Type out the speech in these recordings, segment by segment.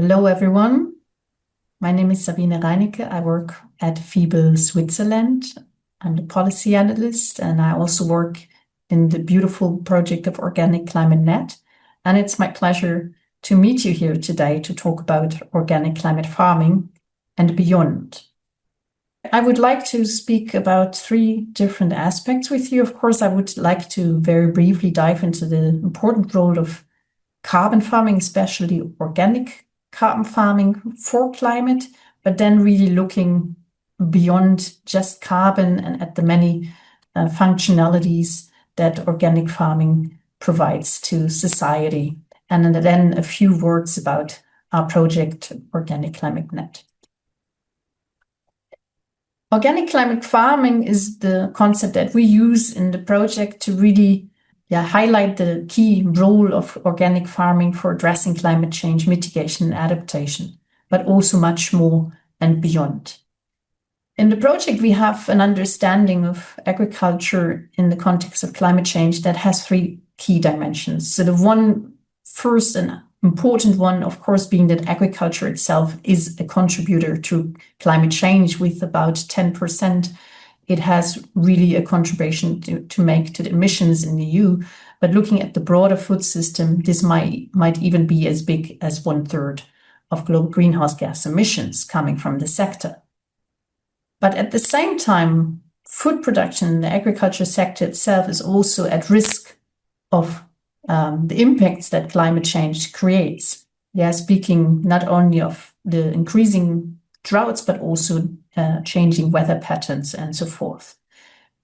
Hello, everyone. My name is Sabine Reinecke. I work at FiBL Switzerland. I'm the policy analyst, and I also work in the beautiful project of Organic Climate Net. And it's my pleasure to meet you here today to talk about organic climate farming and beyond. I would like to speak about three different aspects with you. Of course, I would like to very briefly dive into the important role of carbon farming, especially organic carbon farming for climate, but then really looking beyond just carbon and at the many functionalities that organic farming provides to society. And then a few words about our project, Organic Climate Net. Organic climate farming is the concept that we use in the project to really highlight the key role of organic farming for addressing climate change mitigation and adaptation, but also much more and beyond. In the project, we have an understanding of agriculture in the context of climate change that has three key dimensions. So the one first and important one, of course, being that agriculture itself is a contributor to climate change with about 10%. It has really a contribution to make to the emissions in the EU. But looking at the broader food system, this might even be as big as 1/3 of global greenhouse gas emissions coming from the sector. But at the same time, food production in the agriculture sector itself is also at risk of the impacts that climate change creates. Speaking not only of the increasing droughts, but also changing weather patterns and so forth.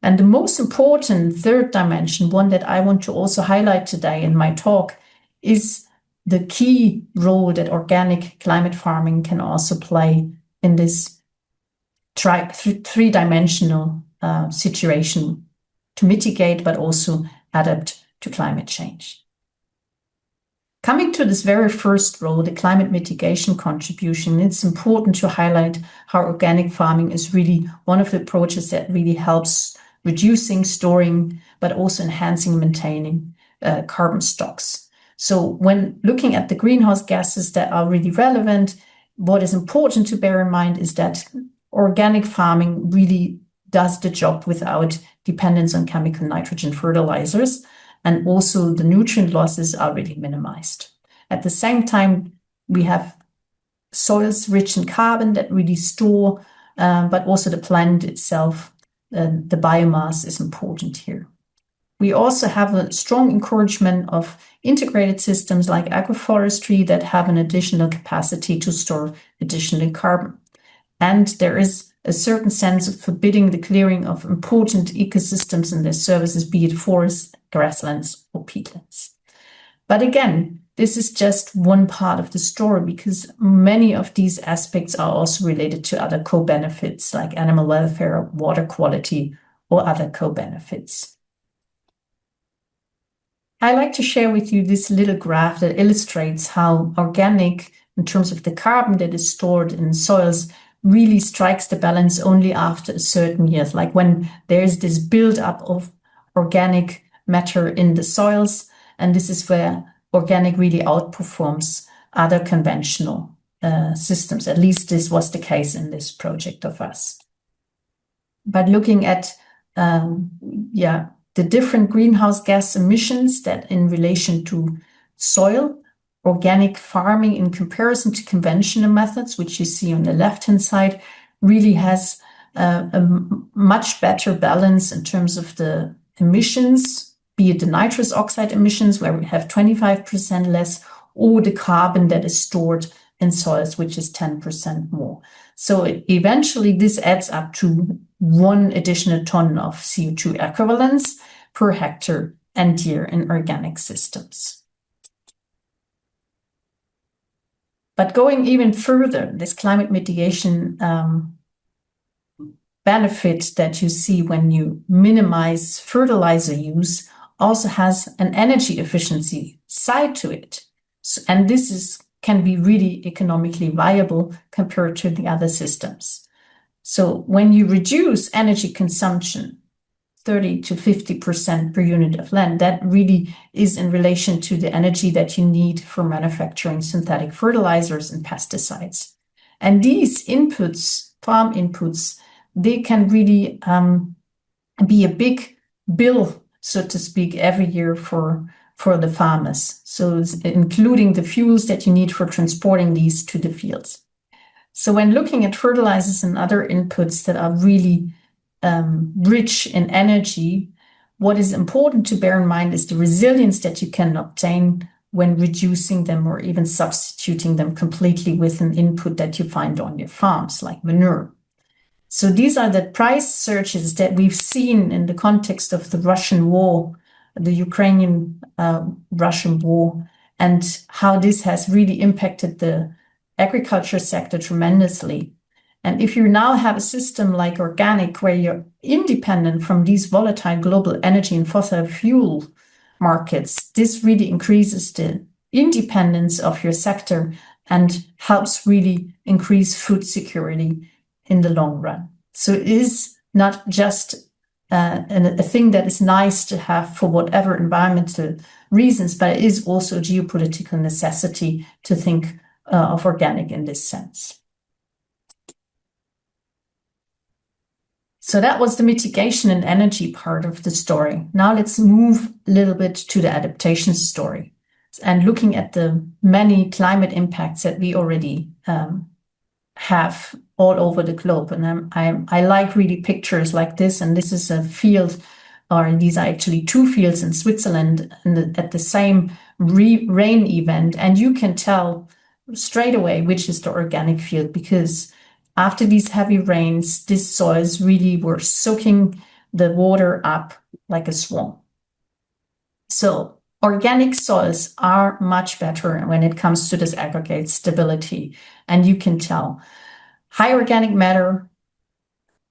And the most important third dimension, one that I want to also highlight today in my talk, is the key role that organic climate farming can also play in this three-dimensional situation to mitigate, but also adapt to climate change. Coming to this very first role, the climate mitigation contribution, it's important to highlight how organic farming is really one of the approaches that really helps reducing, storing, but also enhancing and maintaining carbon stocks. So when looking at the greenhouse gases that are really relevant, what is important to bear in mind is that organic farming really does the job without dependence on chemical nitrogen fertilizers. And also the nutrient losses are really minimized. At the same time, we have soils rich in carbon that really store, but also the plant itself, the biomass is important here. We also have a strong encouragement of integrated systems like agroforestry that have an additional capacity to store additional carbon. And there is a certain sense of forbidding the clearing of important ecosystems and their services, be it forests, grasslands, or peatlands. But again, this is just one part of the story because many of these aspects are also related to other co-benefits like animal welfare, water quality, or other co-benefits. I like to share with you this little graph that illustrates how organic, in terms of the carbon that is stored in soils, really strikes the balance only after a certain years, like when there's this buildup of organic matter in the soils, and this is where organic really outperforms other conventional systems. At least this was the case in this project of us. But looking at the different greenhouse gas emissions that in relation to soil, organic farming in comparison to conventional methods, which you see on the left-hand side, really has a much better balance in terms of the emissions, be it the nitrous oxide emissions, where we have 25% less, or the carbon that is stored in soils, which is 10% more. So eventually this adds up to 1 additional ton of CO2 equivalents per hectare and year in organic systems. But going even further, this climate mitigation benefit that you see when you minimize fertilizer use also has an energy efficiency side to it. And this can be really economically viable compared to the other systems. So when you reduce energy consumption 30 to 50% per unit of land. That really is in relation to the energy that you need for manufacturing synthetic fertilizers and pesticides. And these inputs, farm inputs, they can really be a big bill, so to speak, every year for the farmers. So including the fuels that you need for transporting these to the fields. So when looking at fertilizers and other inputs that are really rich in energy, what is important to bear in mind is the resilience that you can obtain when reducing them or even substituting them completely with an input that you find on your farms, like manure. So these are the price surges that we've seen in the context of the Russian war, the Ukrainian-Russian war, and how this has really impacted the agriculture sector tremendously. And if you now have a system like organic, where you're independent from these volatile global energy and fossil fuel markets, this really increases the independence of your sector and helps really increase food security in the long run. So it is not just a thing that is nice to have for whatever environmental reasons, but it is also a geopolitical necessity to think of organic in this sense. So that was the mitigation and energy part of the story. Now let's move a little bit to the adaptation story and looking at the many climate impacts that we already have all over the globe. And I like really pictures like this. And this is a field, or these are actually two fields in Switzerland at the same rain event. And you can tell straight away which is the organic field, because after these heavy rains, these soils really were soaking the water up like a swamp. So organic soils are much better when it comes to this aggregate stability. And you can tell high organic matter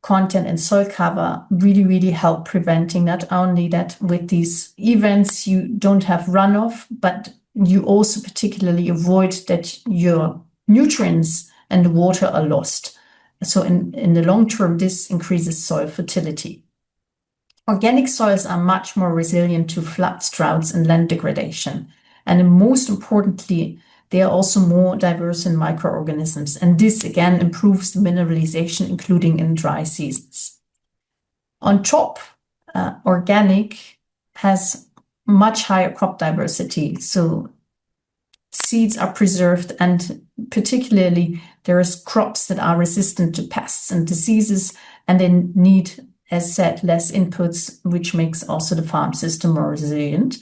content and soil cover really, really help preventing not only that with these events you don't have runoff, but you also particularly avoid that your nutrients and the water are lost. So in the long term, this increases soil fertility. Organic soils are much more resilient to floods, droughts, and land degradation. And most importantly, they are also more diverse in microorganisms. And this again improves the mineralization, including in dry seasons. On top, organic has much higher crop diversity. So seeds are preserved, and particularly there's crops that are resistant to pests and diseases, and they need, as said, less inputs, which makes also the farm system more resilient.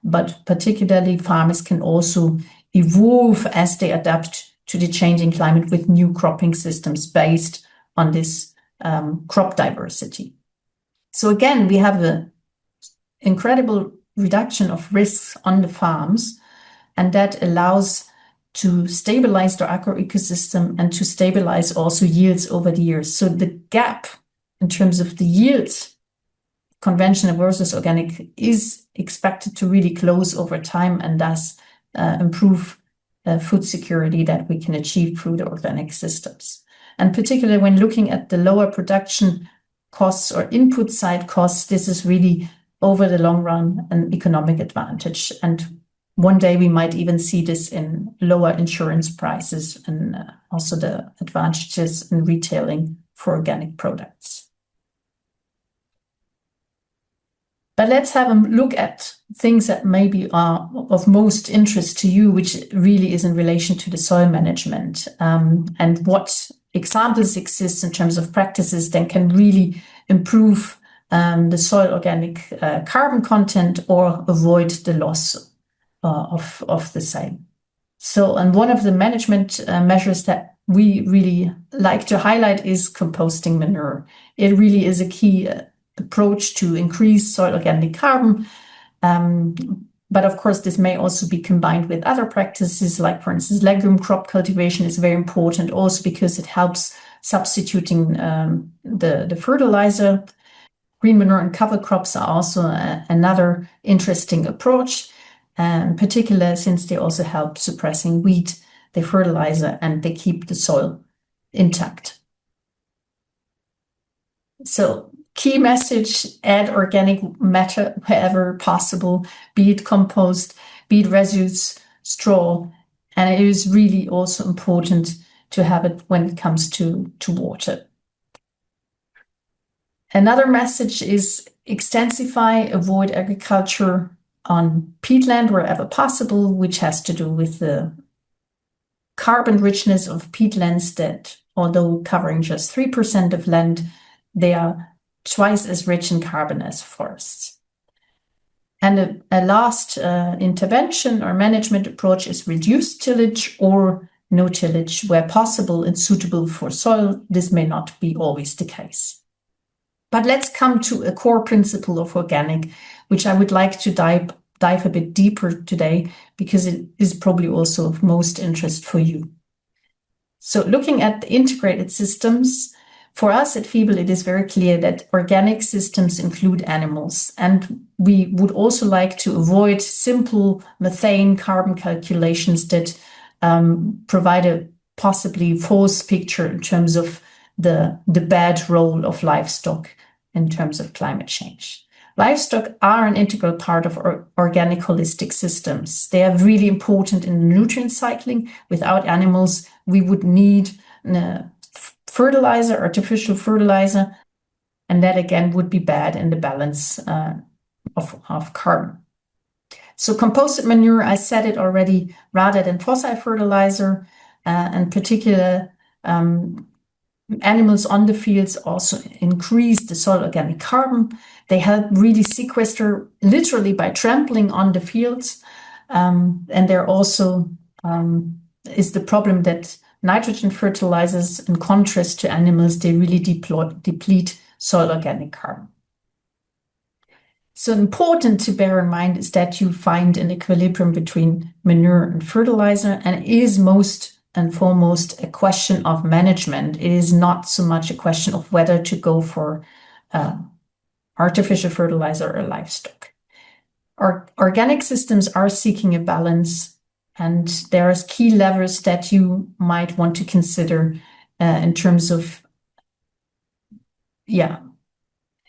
But particularly farmers can also evolve as they adapt to the changing climate with new cropping systems based on this crop diversity. So again, we have an incredible reduction of risks on the farms, and that allows to stabilize the agroecosystem and to stabilize also yields over the years. So the gap in terms of the yields, conventional versus organic, is expected to really close over time, and thus improve food security that we can achieve through the organic systems. And particularly when looking at the lower production costs or input side costs, this is really over the long run an economic advantage. And one day we might even see this in lower insurance prices and also the advantages in retailing for organic products. But let's have a look at things that maybe are of most interest to you, which really is in relation to the soil management, and what examples exist in terms of practices that can really improve the soil organic carbon content or avoid the loss of the same. So, and one of the management measures that we really like to highlight is composting manure. It really is a key approach to increase soil organic carbon. But of course, this may also be combined with other practices, like, for instance, legume crop cultivation is very important also because it helps substituting the fertilizer. Green manure and cover crops are also another interesting approach, particularly since they also help suppressing weed, they fertilizer, and they keep the soil intact. So key message: add organic matter wherever possible, be it compost, be it residues, straw, and it is really also important to have it when it comes to water. Another message is extensify, avoid agriculture on peatland wherever possible, which has to do with the carbon richness of peatlands that, although covering just 3% of land, they are twice as rich in carbon as forests. And a last intervention or management approach is reduced tillage or no tillage where possible and suitable for soil. This may not be always the case. But let's come to a core principle of organic, which I would like to dive a bit deeper today, because it is probably also of most interest for you. So looking at the integrated systems, for us at FiBL, it is very clear that organic systems include animals, and we would also like to avoid simple methane carbon calculations that provide a possibly false picture in terms of the bad role of livestock in terms of climate change. Livestock are an integral part of organic holistic systems. They are really important in nutrient cycling. Without animals, we would need fertilizer, artificial fertilizer, and that again would be bad in the balance of carbon. So composted manure, I said it already, rather than fossil fertilizer, and particular animals on the fields also increase the soil organic carbon. They help really sequester literally by trampling on the fields. And there also is the problem that nitrogen fertilizers, in contrast to animals, they really deplete soil organic carbon. So important to bear in mind is that you find an equilibrium between manure and fertilizer, and it is most and foremost a question of management. It is not so much a question of whether to go for artificial fertilizer or livestock. Organic systems are seeking a balance, and there are key levers that you might want to consider in terms of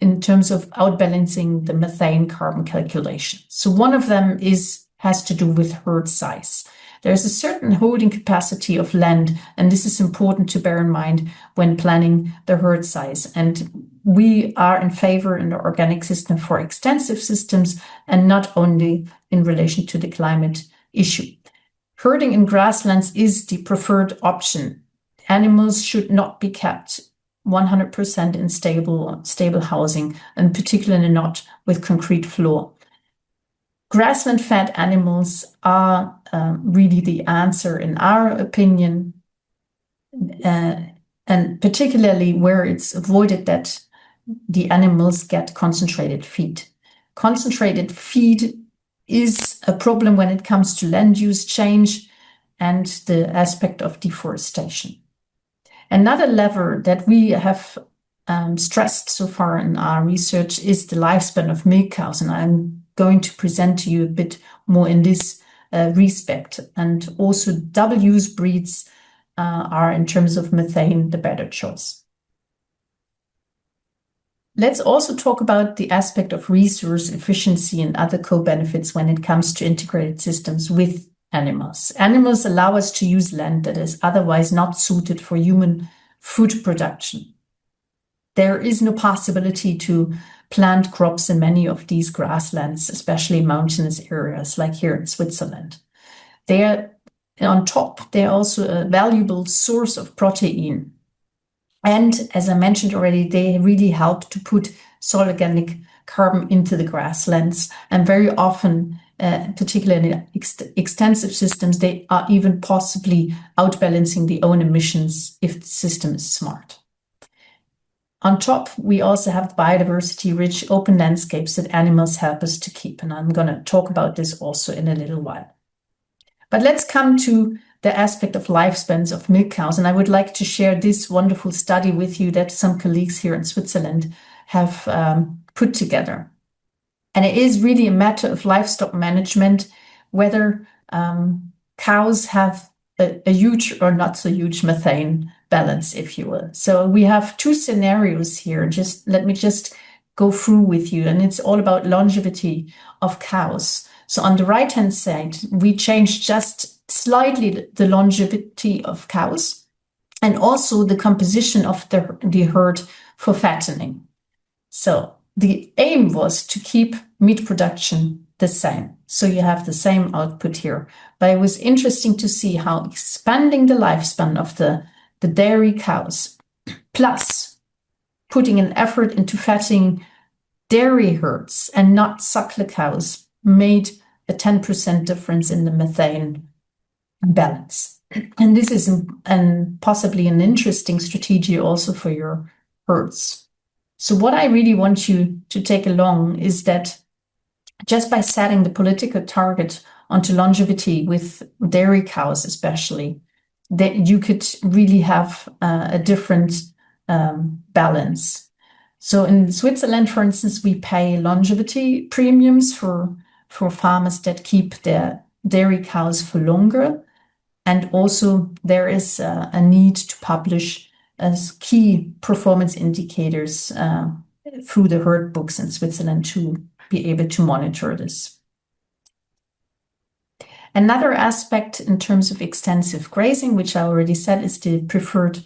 outbalancing the methane carbon calculation. So one of them has to do with herd size. There's a certain holding capacity of land, and this is important to bear in mind when planning the herd size. And we are in favor in the organic system for extensive systems, and not only in relation to the climate issue. Herding in grasslands is the preferred option. Animals should not be kept 100% in stable housing, and particularly not with concrete floor. Grassland-fed animals are really the answer, in our opinion, and particularly where it's avoided that the animals get concentrated feed. Concentrated feed is a problem when it comes to land use change and the aspect of deforestation. Another lever that we have stressed so far in our research is the lifespan of milk cows, and I'm going to present to you a bit more in this respect. And also double-use breeds are, in terms of methane, the better choice. Let's also talk about the aspect of resource efficiency and other co-benefits when it comes to integrated systems with animals. Animals allow us to use land that is otherwise not suited for human food production. There is no possibility to plant crops in many of these grasslands, especially mountainous areas like here in Switzerland. They're also a valuable source of protein. And as I mentioned already, they really help to put soil organic carbon into the grasslands. And very often, particularly in extensive systems, they are even possibly outbalancing the own emissions if the system is smart. On top, we also have biodiversity-rich open landscapes that animals help us to keep. And I'm going to talk about this also in a little while. But let's come to the aspect of lifespans of milk cows. And I would like to share this wonderful study with you that some colleagues here in Switzerland have put together. And it is really a matter of livestock management, whether cows have a huge or not so huge methane balance, if you will. So we have two scenarios here. Let me go through with you, and it's all about longevity of cows. So on the right-hand side, we changed just slightly the longevity of cows and also the composition of the herd for fattening. So the aim was to keep meat production the same. So you have the same output here. But it was interesting to see how expanding the lifespan of the dairy cows, plus putting an effort into fattening dairy herds and not suckler cows, made a 10% difference in the methane balance. And this is possibly an interesting strategy also for your herds. So what I really want you to take along is that just by setting the political target onto longevity with dairy cows especially, that you could really have a different balance. So in Switzerland, for instance, we pay longevity premiums for farmers that keep their dairy cows for longer. And also there is a need to publish as key performance indicators through the herd books in Switzerland to be able to monitor this. Another aspect in terms of extensive grazing, which I already said is the preferred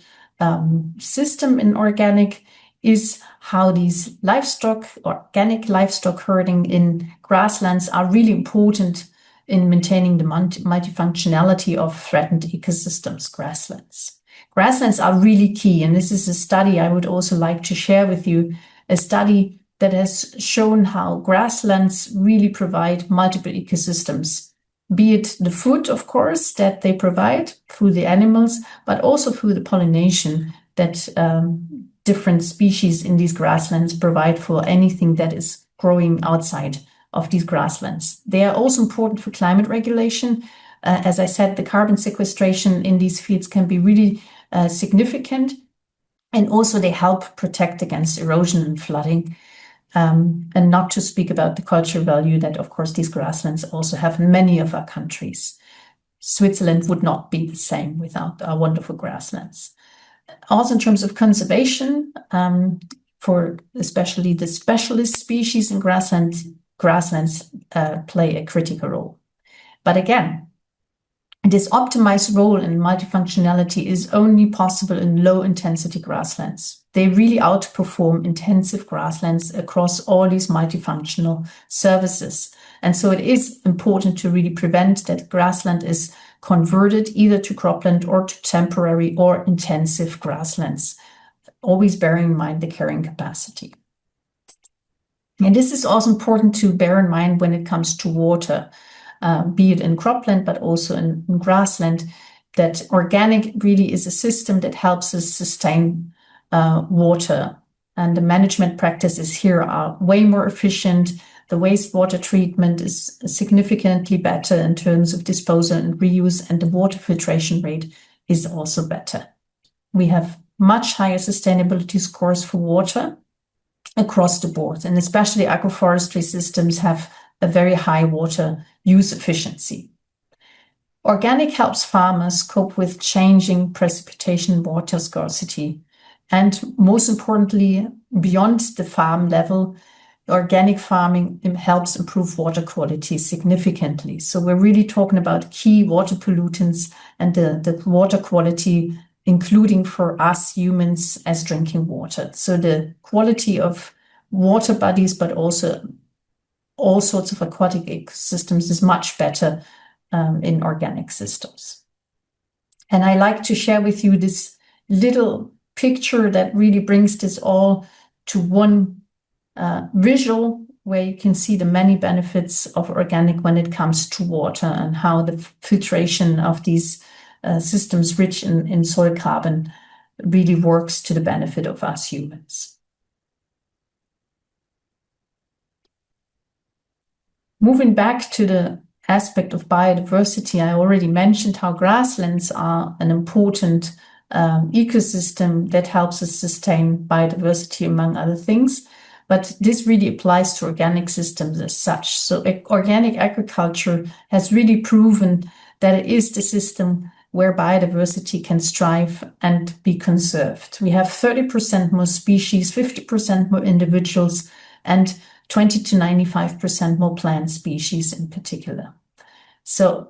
system in organic, is how these organic livestock herding in grasslands are really important in maintaining the multifunctionality of threatened ecosystems, grasslands. Grasslands are really key, and this is a study I would also like to share with you, a study that has shown how grasslands really provide multiple ecosystems, be it the food, of course, that they provide through the animals, but also through the pollination that different species in these grasslands provide for anything that is growing outside of these grasslands. They are also important for climate regulation. As I said, the carbon sequestration in these fields can be really significant. And also they help protect against erosion and flooding. And not to speak about the cultural value that, of course, these grasslands also have in many of our countries. Switzerland would not be the same without our wonderful grasslands. Also in terms of conservation, for especially the specialist species in grasslands play a critical role. But again, this optimized role in multifunctionality is only possible in low-intensity grasslands. They really outperform intensive grasslands across all these multifunctional services. And so it is important to really prevent that grassland is converted either to cropland or to temporary or intensive grasslands, always bearing in mind the carrying capacity. And this is also important to bear in mind when it comes to water. Be it in cropland, but also in grassland, that organic really is a system that helps us sustain water. And the management practices here are way more efficient. The wastewater treatment is significantly better in terms of disposal and reuse, and the water filtration rate is also better. We have much higher sustainability scores for water across the board, and especially agroforestry systems have a very high water use efficiency. Organic helps farmers cope with changing precipitation water scarcity. And most importantly, beyond the farm level, organic farming helps improve water quality significantly. So we're really talking about key water pollutants and the water quality, including for us humans as drinking water. So the quality of water bodies, but also all sorts of aquatic ecosystems is much better in organic systems. And I like to share with you this little picture that really brings this all to one visual, where you can see the many benefits of organic when it comes to water and how the filtration of these systems rich in soil carbon really works to the benefit of us humans. Moving back to the aspect of biodiversity, I already mentioned how grasslands are an important ecosystem that helps us sustain biodiversity, among other things. But this really applies to organic systems as such. So organic agriculture has really proven that it is the system where biodiversity can strive and be conserved. We have 30% more species, 50% more individuals, and 20 to 95% more plant species in particular. So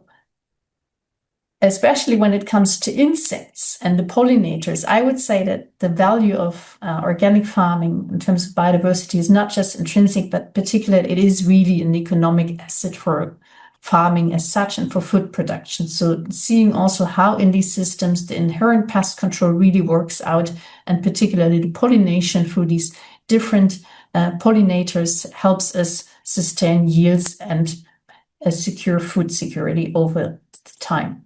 especially when it comes to insects and the pollinators, I would say that the value of organic farming in terms of biodiversity is not just intrinsic, but particularly it is really an economic asset for farming as such and for food production. So seeing also how in these systems the inherent pest control really works out, and particularly the pollination through these different pollinators helps us sustain yields and secure food security over time.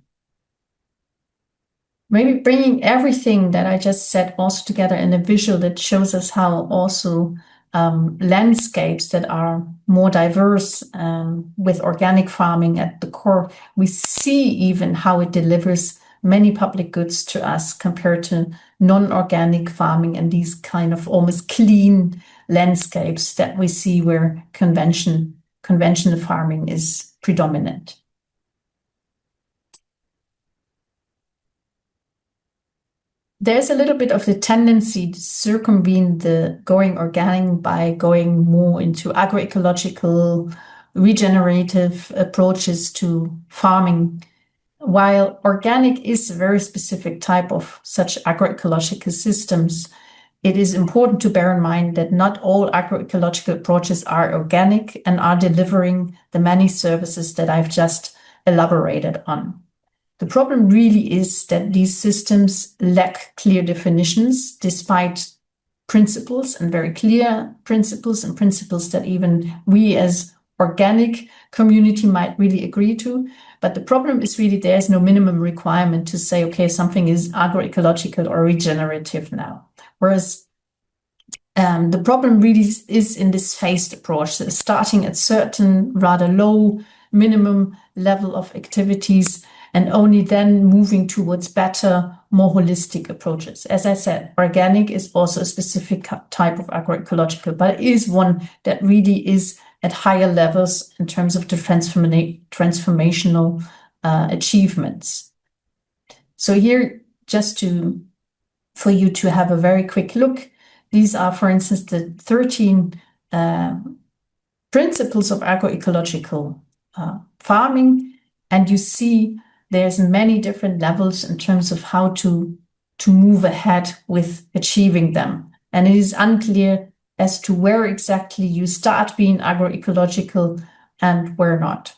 Maybe bringing everything that I just said also together in a visual that shows us how also landscapes that are more diverse with organic farming at the core, we see even how it delivers many public goods to us compared to non-organic farming and these kind of almost clean landscapes that we see where conventional farming is predominant. There's a little bit of the tendency to circumvent the going organic by going more into agroecological, regenerative approaches to farming. While organic is a very specific type of such agroecological systems, it is important to bear in mind that not all agroecological approaches are organic and are delivering the many services that I've just elaborated on. The problem really is that these systems lack clear definitions, despite principles and very clear principles and principles that even we as organic community might really agree to. But the problem is really there's no minimum requirement to say, okay, something is agroecological or regenerative now. Whereas the problem really is in this phased approach, starting at certain rather low minimum level of activities and only then moving towards better, more holistic approaches. As I said, organic is also a specific type of agroecological, but it is one that really is at higher levels in terms of the transformational achievements. So here, just for you to have a very quick look, these are, for instance, the 13 principles of agroecological farming, and you see there's many different levels in terms of how to move ahead with achieving them. And it is unclear as to where exactly you start being agroecological and where not.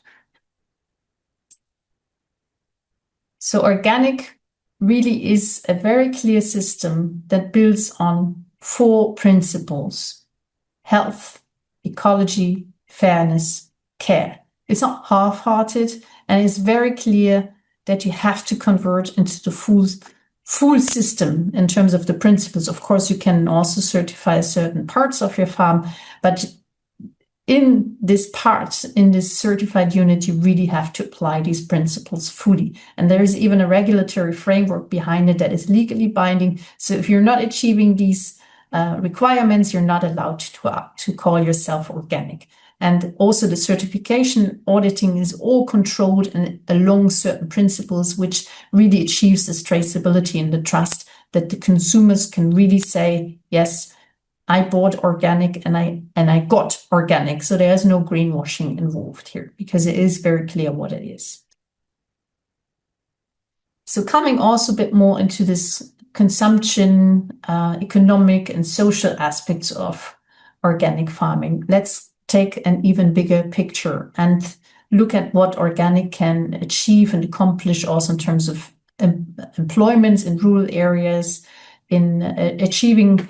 So organic really is a very clear system that builds on 4 principles: health, ecology, fairness, care. It's not half-hearted, and it's very clear that you have to convert into the full system in terms of the principles. Of course, you can also certify certain parts of your farm, but in this part, in this certified unit, you really have to apply these principles fully. And there is even a regulatory framework behind it that is legally binding. So if you're not achieving these requirements, you're not allowed to call yourself organic. And also the certification auditing is all controlled and along certain principles, which really achieves this traceability and the trust that the consumers can really say, yes, I bought organic and I got organic. So there's no greenwashing involved here because it is very clear what it is. So coming also a bit more into this consumption, economic and social aspects of organic farming, let's take an even bigger picture and look at what organic can achieve and accomplish also in terms of employment in rural areas, in achieving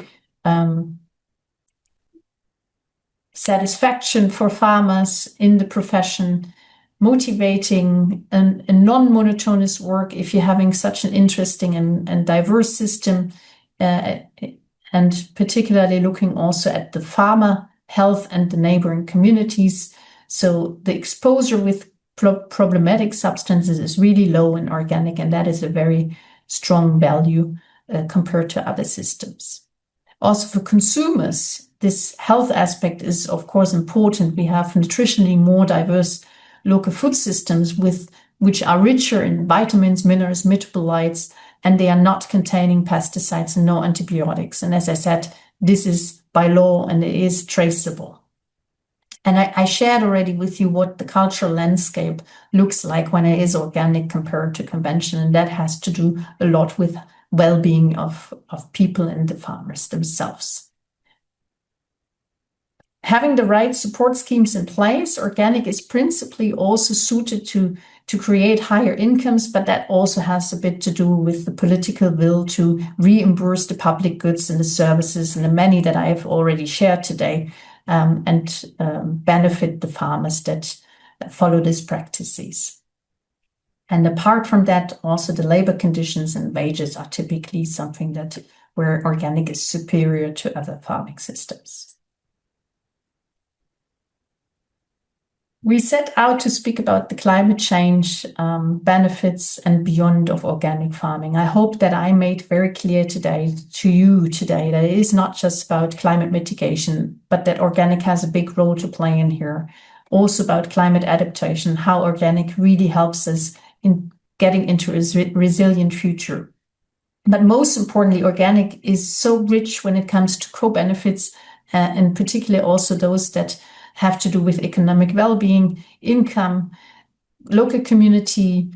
satisfaction for farmers in the profession, motivating a non-monotonous work if you're having such an interesting and diverse system, and particularly looking also at the farmer health and the neighboring communities. So the exposure with problematic substances is really low in organic, and that is a very strong value compared to other systems. Also for consumers, this health aspect is of course important. We have nutritionally more diverse local food systems with which are richer in vitamins, minerals, metabolites, and they are not containing pesticides and no antibiotics. And as I said, this is by law and it is traceable. And I shared already with you what the cultural landscape looks like when it is organic compared to conventional. And that has to do a lot with well-being of people and the farmers themselves. Having the right support schemes in place, organic is principally also suited to create higher incomes, but that also has a bit to do with the political will to reimburse the public goods and the services and the many that I have already shared today, and benefit the farmers that follow these practices. And apart from that, also the labor conditions and wages are typically something that where organic is superior to other farming systems. We set out to speak about the climate change benefits and beyond of organic farming. I hope that I made very clear to you today that it is not just about climate mitigation, but that organic has a big role to play in here. Also about climate adaptation, how organic really helps us in getting into a resilient future. But most importantly, organic is so rich when it comes to co-benefits, and particularly also those that have to do with economic well-being, income, local community,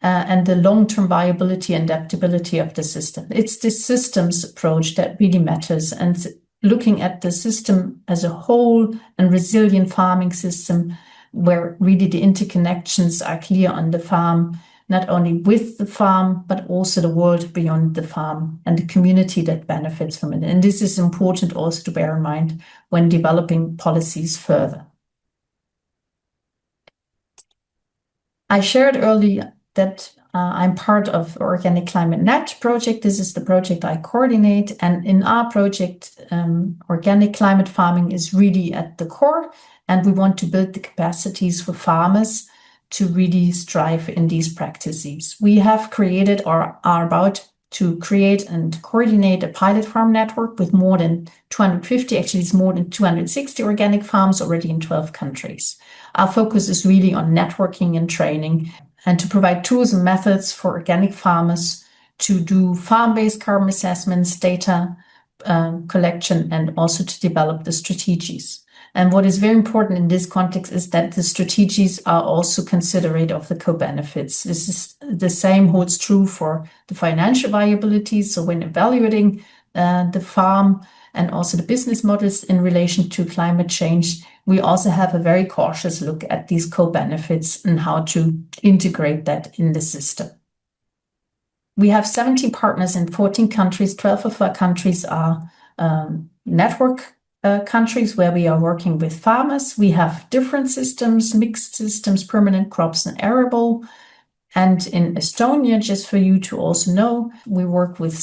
and the long-term viability and adaptability of the system. It's this systems approach that really matters, and looking at the system as a whole and resilient farming system where really the interconnections are clear on the farm, not only with the farm, but also the world beyond the farm and the community that benefits from it. And this is important also to bear in mind when developing policies further. I shared earlier that I'm part of Organic Climate Net project. This is the project I coordinate. And in our project, organic climate farming is really at the core. And we want to build the capacities for farmers to really strive in these practices. We have created or are about to create and coordinate a pilot farm network with more than 250, actually it's more than 260 organic farms already in 12 countries. Our focus is really on networking and training and to provide tools and methods for organic farmers to do farm-based carbon assessments, data collection, and also to develop the strategies. And what is very important in this context is that the strategies are also considerate of the co-benefits. This is the same holds true for the financial viability. So when evaluating the farm and also the business models in relation to climate change, we also have a very cautious look at these co-benefits and how to integrate that in the system. We have 17 partners in 14 countries. 12 of our countries are network countries where we are working with farmers. We have different systems, mixed systems, permanent crops and arable. And in Estonia, just for you to also know, we work with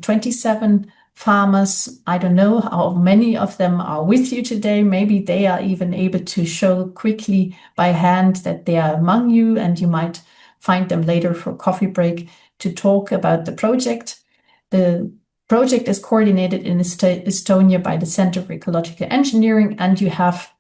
27 farmers. I don't know how many of them are with you today. Maybe they are even able to show quickly by hand that they are among you, and you might find them later for a coffee break to talk about the project. The project is coordinated in Estonia by the Center for Ecological Engineering, and you have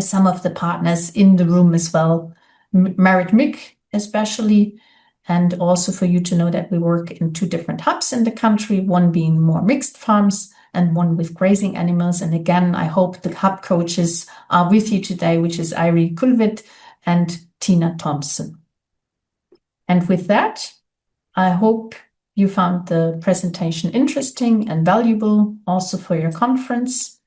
some of the partners in the room as well, Marit Mick especially, and also for you to know that we work in 2 different hubs in the country, one being more mixed farms and one with grazing animals. And again, I hope the hub coaches are with you today, which is Irie Kulvit and Tina Thompson. And with that, I hope you found the presentation interesting and valuable also for your conference.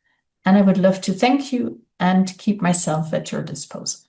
And I would love to thank you and keep myself at your disposal.